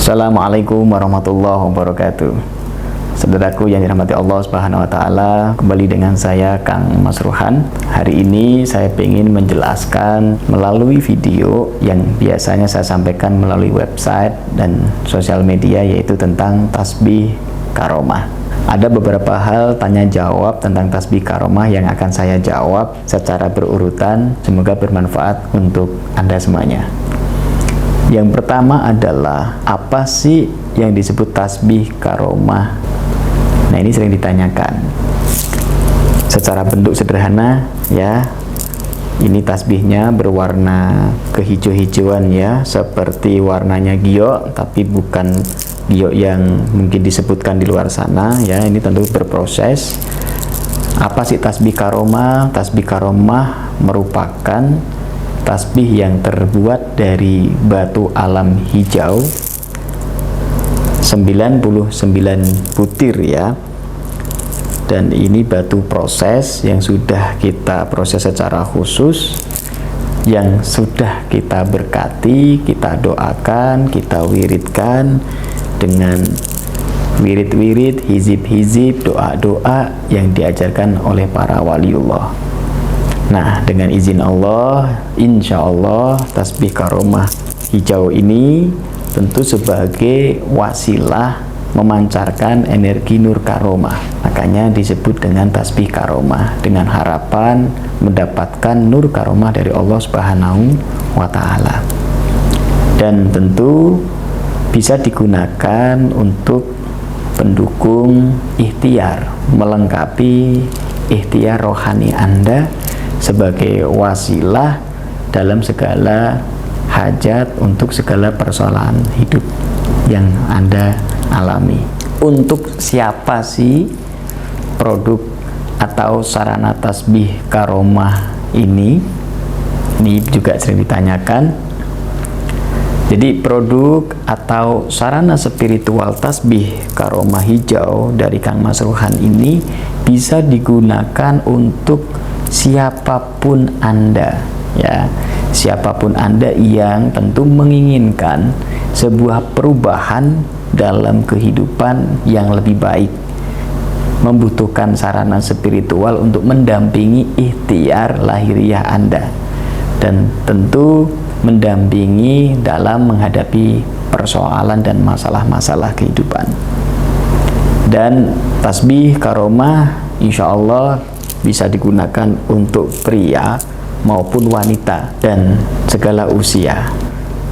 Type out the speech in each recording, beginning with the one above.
Assalamualaikum warahmatullahi wabarakatuh. Saudaraku yang dirahmati Allah Subhanahu wa taala, kembali dengan saya Kang Mas Ruhan. Hari ini saya ingin menjelaskan melalui video yang biasanya saya sampaikan melalui website dan sosial media, yaitu tentang tasbih karomah. Ada beberapa hal tanya jawab tentang tasbih karomah yang akan saya jawab secara berurutan. Semoga bermanfaat untuk Anda semuanya. Yang pertama adalah, apa sih yang disebut tasbih karomah? Nah, ini sering ditanyakan. Secara bentuk sederhana ya, ini tasbihnya berwarna kehijau-hijauan ya, seperti warnanya giok, tapi bukan giok yang mungkin disebutkan di luar sana ya. Ini tentu berproses. Apa sih tasbih karomah? Tasbih karomah merupakan tasbih yang terbuat dari batu alam hijau 99 butir ya. Dan ini batu proses yang sudah kita proses secara khusus, yang sudah kita berkati, kita doakan, kita wiridkan dengan wirid-wirid, hizib-hizib, doa-doa yang diajarkan oleh para waliullah. Nah, dengan izin Allah, insya Allah tasbih karomah hijau ini tentu sebagai wasilah memancarkan energi nur karomah. Makanya disebut dengan tasbih karomah, dengan harapan mendapatkan nur karomah dari Allah Subhanahu wa taala. Dan tentu bisa digunakan untuk pendukung ikhtiar, melengkapi ikhtiar rohani Anda sebagai wasilah dalam segala hajat, untuk segala persoalan hidup yang Anda alami. Untuk siapa sih produk atau sarana tasbih karomah ini? Ini juga sering ditanyakan. Jadi produk atau sarana spiritual tasbih karomah hijau dari Kang Mas Ruhan ini bisa digunakan untuk siapapun Anda ya, siapapun Anda yang tentu menginginkan sebuah perubahan dalam kehidupan yang lebih baik, membutuhkan sarana spiritual untuk mendampingi ikhtiar lahiriah Anda, dan tentu mendampingi dalam menghadapi persoalan dan masalah-masalah kehidupan. Dan tasbih karomah insya Allah bisa digunakan untuk pria maupun wanita dan segala usia.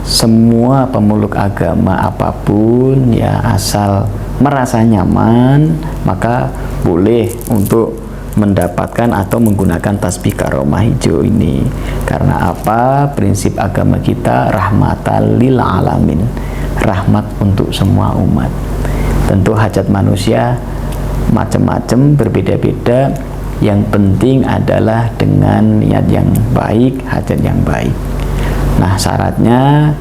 Semua pemeluk agama apapun ya, asal merasa nyaman, maka boleh untuk mendapatkan atau menggunakan tasbih karomah hijau ini. Karena apa? Prinsip agama kita rahmatan lil alamin, rahmat untuk semua umat. Tentu hajat manusia macam-macam, berbeda-beda. Yang penting adalah dengan niat yang baik, hajat yang baik. Nah, syaratnya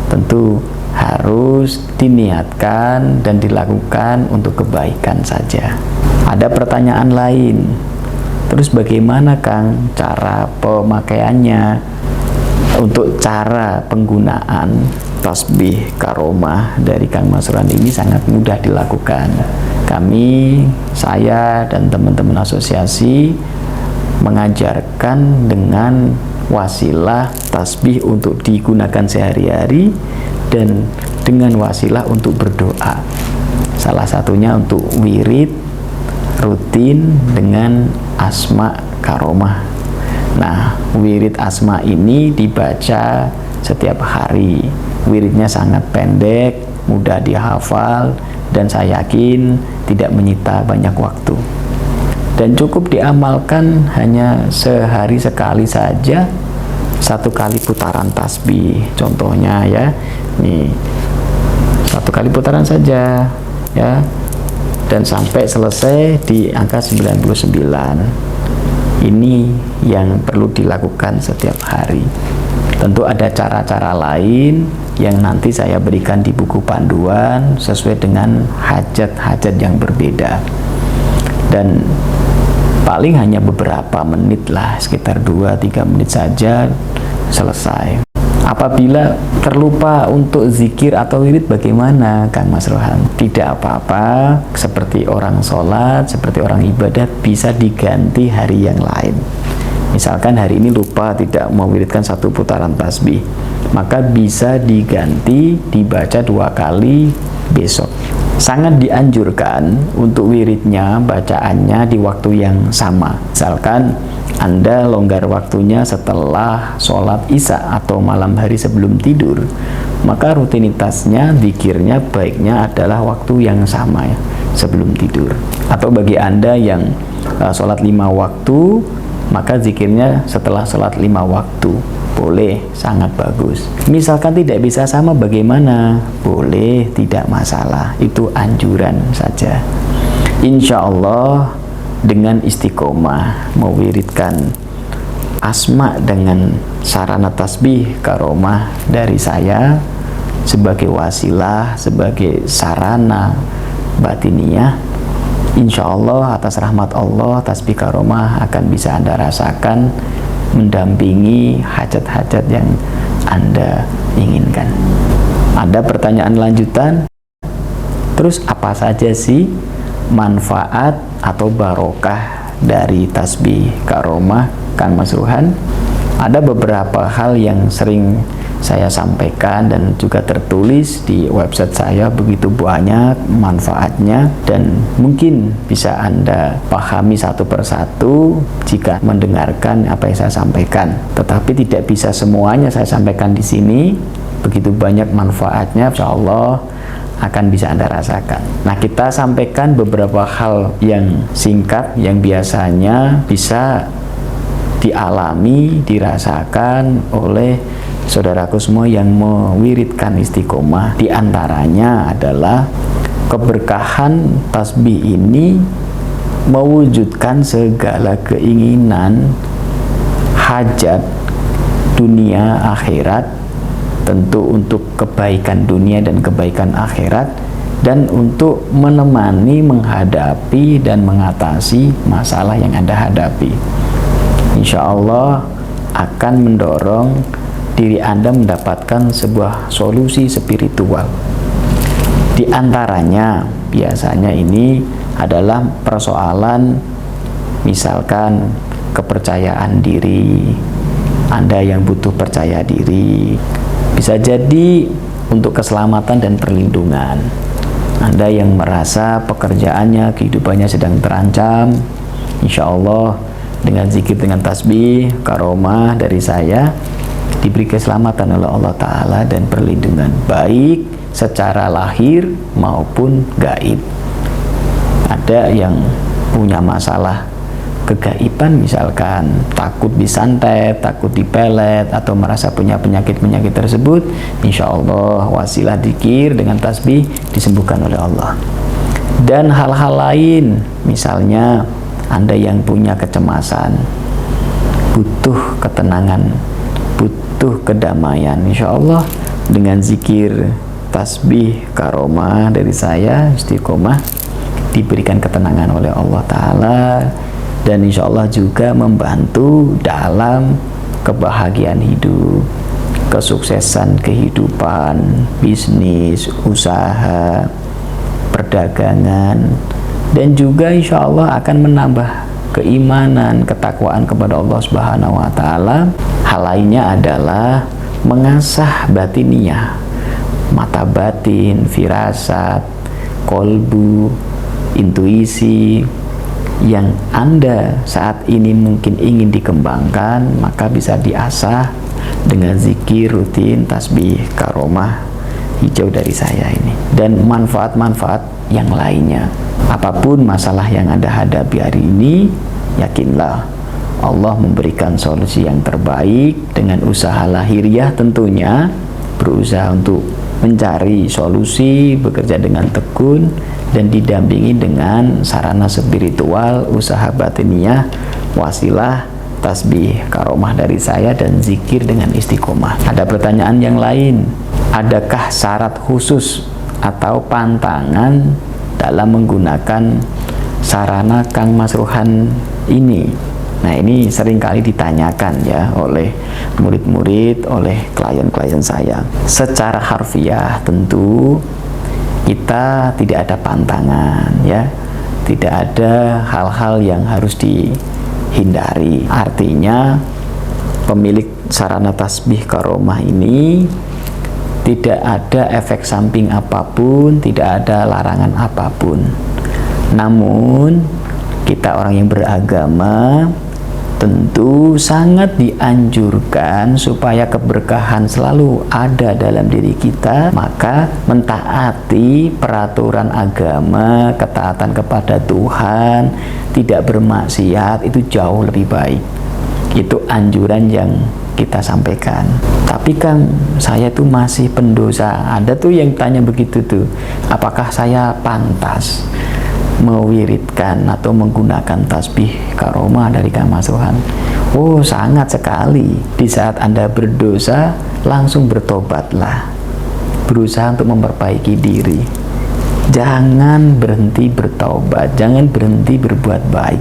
tentu harus diniatkan dan dilakukan untuk kebaikan saja. Ada pertanyaan lain, terus bagaimana Kang cara pemakaiannya? Untuk cara penggunaan tasbih karomah dari Kang Mas Ruhan ini sangat mudah dilakukan. Saya dan teman-teman asosiasi mengajarkan dengan wasilah tasbih untuk digunakan sehari-hari dan dengan wasilah untuk berdoa. Salah satunya untuk wirid rutin dengan asma karomah. Nah, wirid asma ini dibaca setiap hari. Wiridnya sangat pendek, mudah dihafal, dan saya yakin tidak menyita banyak waktu. Dan cukup diamalkan hanya sehari sekali saja, 1 kali putaran tasbih. Contohnya ya, nih 1 kali putaran saja ya, dan sampai selesai di angka 99. Ini yang perlu dilakukan setiap hari. Tentu ada cara-cara lain yang nanti saya berikan di buku panduan sesuai dengan hajat-hajat yang berbeda. Dan paling hanya beberapa menit lah, sekitar 2-3 menit saja selesai. Apa Apabila terlupa untuk zikir atau wirid bagaimana Kang Mas Rohan? Tidak apa-apa, seperti orang sholat, seperti orang ibadah, bisa diganti hari yang lain. Misalkan hari ini lupa tidak mewiridkan 1 putaran tasbih, maka bisa diganti dibaca 2 kali besok. Sangat dianjurkan untuk wiridnya, bacaannya di waktu yang sama. Misalkan Anda longgar waktunya setelah sholat isya atau malam hari sebelum tidur, maka rutinitasnya, zikirnya baiknya adalah waktu yang sama ya, sebelum tidur. Atau bagi Anda yang sholat 5 waktu, maka zikirnya setelah sholat 5 waktu. Boleh, sangat bagus. Misalkan tidak bisa sama bagaimana? Boleh, tidak masalah. Itu anjuran saja. Insya Allah dengan istiqomah mewiridkan asma dengan sarana tasbih karomah dari saya sebagai wasilah, sebagai sarana batiniyah, insya Allah atas rahmat Allah tasbih karomah akan bisa Anda rasakan mendampingi hajat-hajat yang Anda inginkan. Ada pertanyaan lanjutan? Terus apa saja sih manfaat atau barokah dari tasbih karomah Kang Mas Rohan? Ada beberapa hal yang sering saya sampaikan dan juga tertulis di website saya, begitu banyak manfaatnya dan mungkin bisa Anda pahami satu persatu jika mendengarkan apa yang saya sampaikan. Tetapi tidak bisa semuanya saya sampaikan di sini. Begitu banyak manfaatnya, insya Allah akan bisa Anda rasakan. Nah, kita sampaikan beberapa hal yang singkat yang biasanya bisa dialami, dirasakan oleh saudaraku semua yang mewiridkan istiqomah. Di antaranya adalah keberkahan tasbih ini mewujudkan segala keinginan, hajat dunia akhirat, tentu untuk kebaikan dunia dan kebaikan akhirat, dan untuk menemani, menghadapi dan mengatasi masalah yang Anda hadapi. Insya Allah akan mendorong diri Anda mendapatkan sebuah solusi spiritual. Di antaranya biasanya ini adalah persoalan misalkan kepercayaan diri. Anda yang butuh percaya diri, bisa jadi untuk keselamatan dan perlindungan. Anda yang merasa pekerjaannya, kehidupannya sedang terancam, insya Allah dengan zikir, dengan tasbih karomah dari saya diberi keselamatan oleh Allah Ta'ala dan perlindungan, baik secara lahir maupun gaib. Ada yang punya masalah kegaiban, misalkan takut disantet, takut dipelet, atau merasa punya penyakit-penyakit tersebut, insya Allah wasilah dzikir dengan tasbih disembuhkan oleh Allah. Dan hal-hal lain, misalnya Anda yang punya kecemasan, butuh ketenangan, butuh kedamaian, insya Allah dengan zikir tasbih karomah dari saya istiqomah diberikan ketenangan oleh Allah Ta'ala, dan insya Allah juga membantu dalam kebahagiaan hidup, kesuksesan kehidupan, bisnis, usaha, perdagangan, dan juga insya Allah akan menambah keimanan, ketakwaan kepada Allah Subhanahu wa Ta'ala. Hal lainnya adalah mengasah batiniyah, mata batin, firasat, kolbu, intuisi yang Anda saat ini mungkin ingin dikembangkan, maka bisa diasah dengan zikir rutin tasbih karomah hijau dari saya ini, dan manfaat-manfaat yang lainnya. Apapun masalah yang Anda hadapi hari ini, yakinlah Allah memberikan solusi yang terbaik dengan usaha lahiriah, tentunya berusaha untuk mencari solusi, bekerja dengan tekun, dan didampingi dengan sarana spiritual, usaha batiniyah, wasilah, tasbih karomah dari saya, dan zikir dengan istiqomah. Ada pertanyaan yang lain, adakah syarat khusus atau pantangan dalam menggunakan sarana Kang Mas Rohan ini? Nah, ini seringkali ditanyakan ya oleh murid-murid, oleh klien-klien saya. Secara harfiah tentu kita tidak ada pantangan ya. Tidak ada hal-hal yang harus dihindari. Artinya pemilik sarana tasbih karomah ini tidak ada efek samping apapun, tidak ada larangan apapun. Namun kita orang yang beragama tentu sangat dianjurkan supaya keberkahan selalu ada dalam diri kita, maka mentaati peraturan agama, ketaatan kepada Tuhan, tidak bermaksiat itu jauh lebih baik. Itu anjuran yang kita sampaikan. Tapi Kang, saya tuh masih pendosa. Ada tuh yang tanya begitu tuh, apakah saya pantas mewiridkan atau menggunakan tasbih karomah dari Kang Masruhan? Oh, sangat sekali. Di saat Anda berdosa, langsung bertobatlah. Berusaha untuk memperbaiki diri. Jangan berhenti bertobat, jangan berhenti berbuat baik.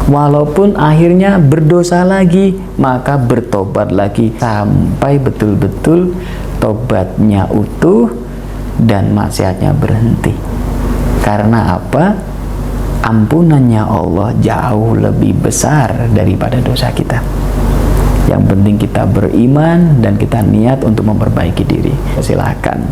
Walaupun akhirnya berdosa lagi, maka bertobat lagi sampai betul-betul tobatnya utuh dan maksiatnya berhenti. Karena apa? Ampunannya Allah jauh lebih besar daripada dosa kita. Yang penting kita beriman dan kita niat untuk memperbaiki diri. Silakan,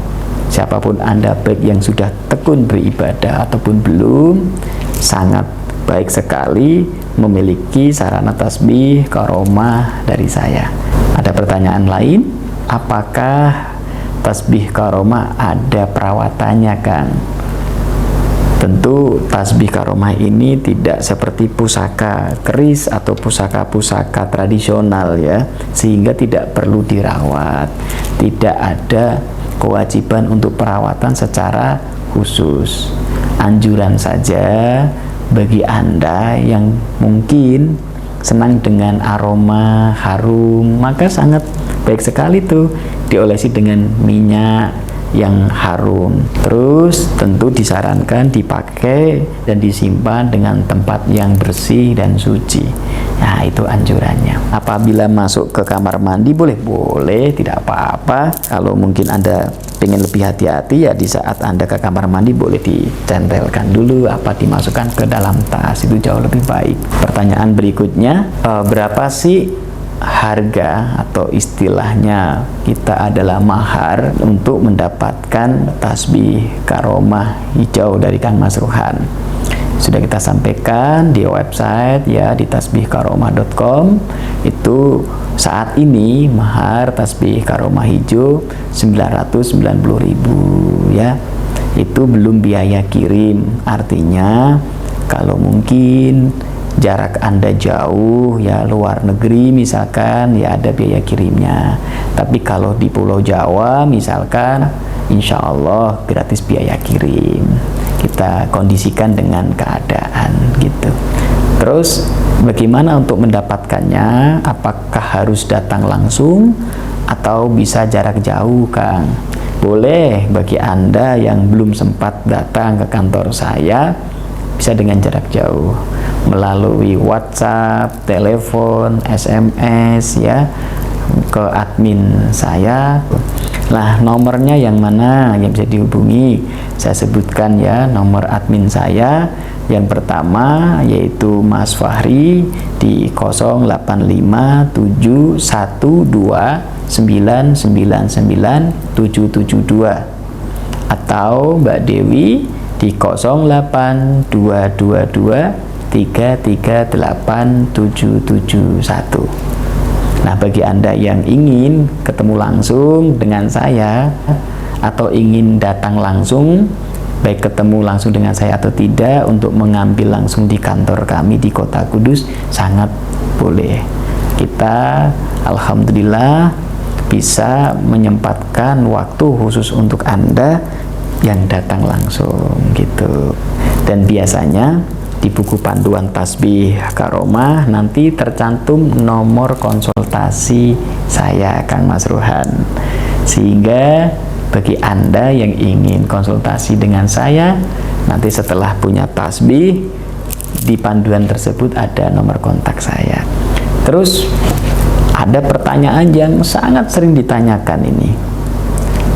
siapapun Anda, baik yang sudah tekun beribadah ataupun belum, sangat baik sekali memiliki sarana tasbih karomah dari saya. Ada pertanyaan lain? Apakah tasbih karomah ada perawatannya, Kang? Tentu tasbih karomah ini tidak seperti pusaka keris atau pusaka-pusaka tradisional ya, sehingga tidak perlu dirawat. Tidak ada kewajiban untuk perawatan secara khusus. Anjuran saja bagi Anda yang mungkin senang dengan aroma harum, maka sangat baik sekali tuh diolesi dengan minyak yang harum. Terus tentu disarankan dipakai dan disimpan dengan tempat yang bersih dan suci. Nah, itu anjurannya. Apabila masuk ke kamar mandi boleh, tidak apa-apa. Kalau mungkin Anda pengen lebih hati-hati, ya di saat Anda ke kamar mandi boleh dicentelkan dulu apa dimasukkan ke dalam tas, itu jauh lebih baik. Pertanyaan berikutnya, berapa sih harga atau istilahnya kita adalah mahar untuk mendapatkan tasbih karomah hijau dari Kang Masruhan? Sudah kita sampaikan di website ya, di tasbihkaromah.com. Itu saat ini mahar tasbih karomah hijau 990.000 ya. Itu belum biaya kirim. Artinya kalau mungkin jarak Anda jauh ya, luar negeri misalkan, ya ada biaya kirimnya. Tapi kalau di Pulau Jawa misalkan, insya Allah gratis biaya kirim. Kita kondisikan dengan keadaan gitu. Terus bagaimana untuk mendapatkannya? Apakah harus datang langsung atau bisa jarak jauh, Kang? Boleh bagi Anda yang belum sempat datang ke kantor saya, bisa dengan jarak jauh melalui WhatsApp, telepon, SMS ya, ke admin saya. Nah, nomornya yang mana yang bisa dihubungi? Saya sebutkan ya, nomor admin saya. Yang pertama yaitu Mas Fahri di 085229997772 atau Mbak Dewi di 082223387771. Nah, bagi Anda yang ingin ketemu langsung dengan saya atau ingin datang langsung, baik ketemu langsung dengan saya atau tidak, untuk mengambil langsung di kantor kami di Kota Kudus, sangat boleh. Kita alhamdulillah bisa menyempatkan waktu khusus untuk Anda yang datang langsung gitu. Dan biasanya di buku panduan tasbih karomah nanti tercantum nomor konsultasi saya, Kang Masruhan, sehingga bagi Anda yang ingin konsultasi dengan saya nanti setelah punya tasbih, Di panduan tersebut ada nomor kontak saya. Terus ada pertanyaan yang sangat sering ditanyakan ini.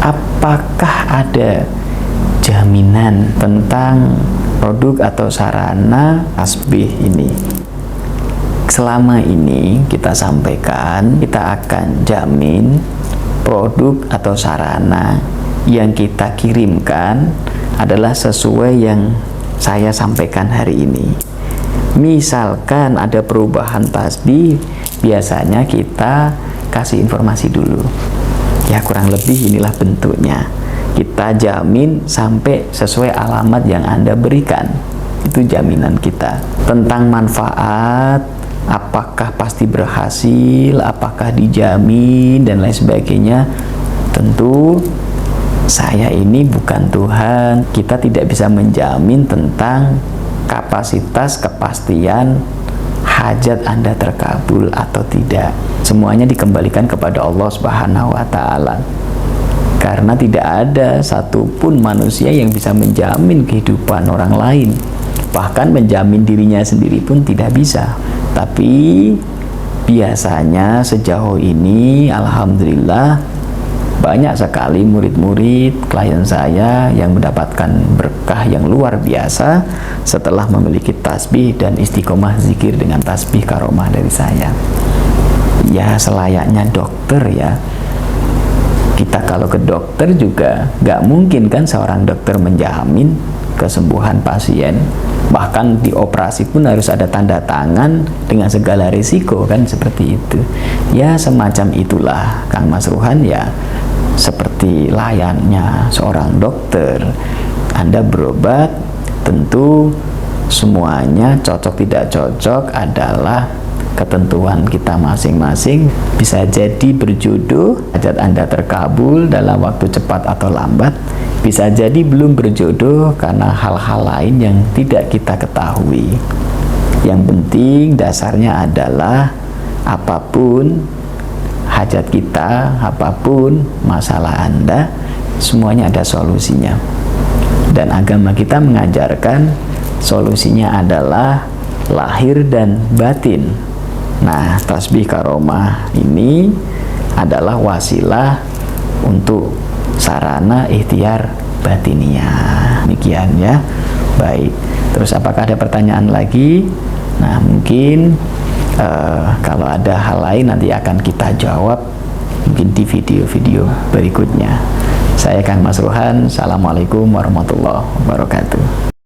Apakah ada jaminan tentang produk atau sarana tasbih ini? Selama ini kita sampaikan, kita akan jamin produk atau sarana yang kita kirimkan adalah sesuai yang saya sampaikan hari ini. Misalkan ada perubahan tasbih, biasanya kita kasih informasi dulu. Ya, kurang lebih inilah bentuknya. Kita jamin sampai sesuai alamat yang Anda berikan. Itu jaminan kita. Tentang manfaat, apakah pasti berhasil, apakah dijamin, dan lain sebagainya. Tentu saya ini bukan Tuhan. Kita tidak bisa menjamin tentang kapasitas, kepastian hajat Anda terkabul atau tidak. Semuanya dikembalikan kepada Allah Subhanahu wa Ta'ala. Karena tidak ada satupun manusia yang bisa menjamin kehidupan orang lain. Bahkan menjamin dirinya sendiri pun tidak bisa. Tapi biasanya sejauh ini alhamdulillah banyak sekali murid-murid klien saya yang mendapatkan berkah yang luar biasa setelah memiliki tasbih dan istiqomah zikir dengan tasbih karomah dari saya. Ya, selayaknya dokter ya. Kita kalau ke dokter juga nggak mungkin kan seorang dokter menjamin kesembuhan pasien. Bahkan di operasi pun harus ada tanda tangan dengan segala risiko, kan seperti itu. Ya, semacam itulah Kang Mas Ruhan ya. Seperti layaknya seorang dokter, Anda berobat, tentu semuanya cocok tidak cocok adalah ketentuan kita masing-masing. Bisa jadi berjodoh, hajat Anda terkabul dalam waktu cepat atau lambat. Bisa jadi belum berjodoh karena hal-hal lain yang tidak kita ketahui. Yang penting dasarnya adalah apapun hajat kita, apapun masalah Anda, semuanya ada solusinya. Dan agama kita mengajarkan solusinya adalah lahir dan batin. Nah, tasbih karomah ini adalah wasilah untuk sarana ikhtiar batiniyah. Demikian ya. Baik. Terus apakah ada pertanyaan lagi? Nah, mungkin kalau ada hal lain nanti akan kita jawab mungkin di video-video berikutnya. Saya Kang Mas Ruhan. Assalamualaikum warahmatullahi wabarakatuh.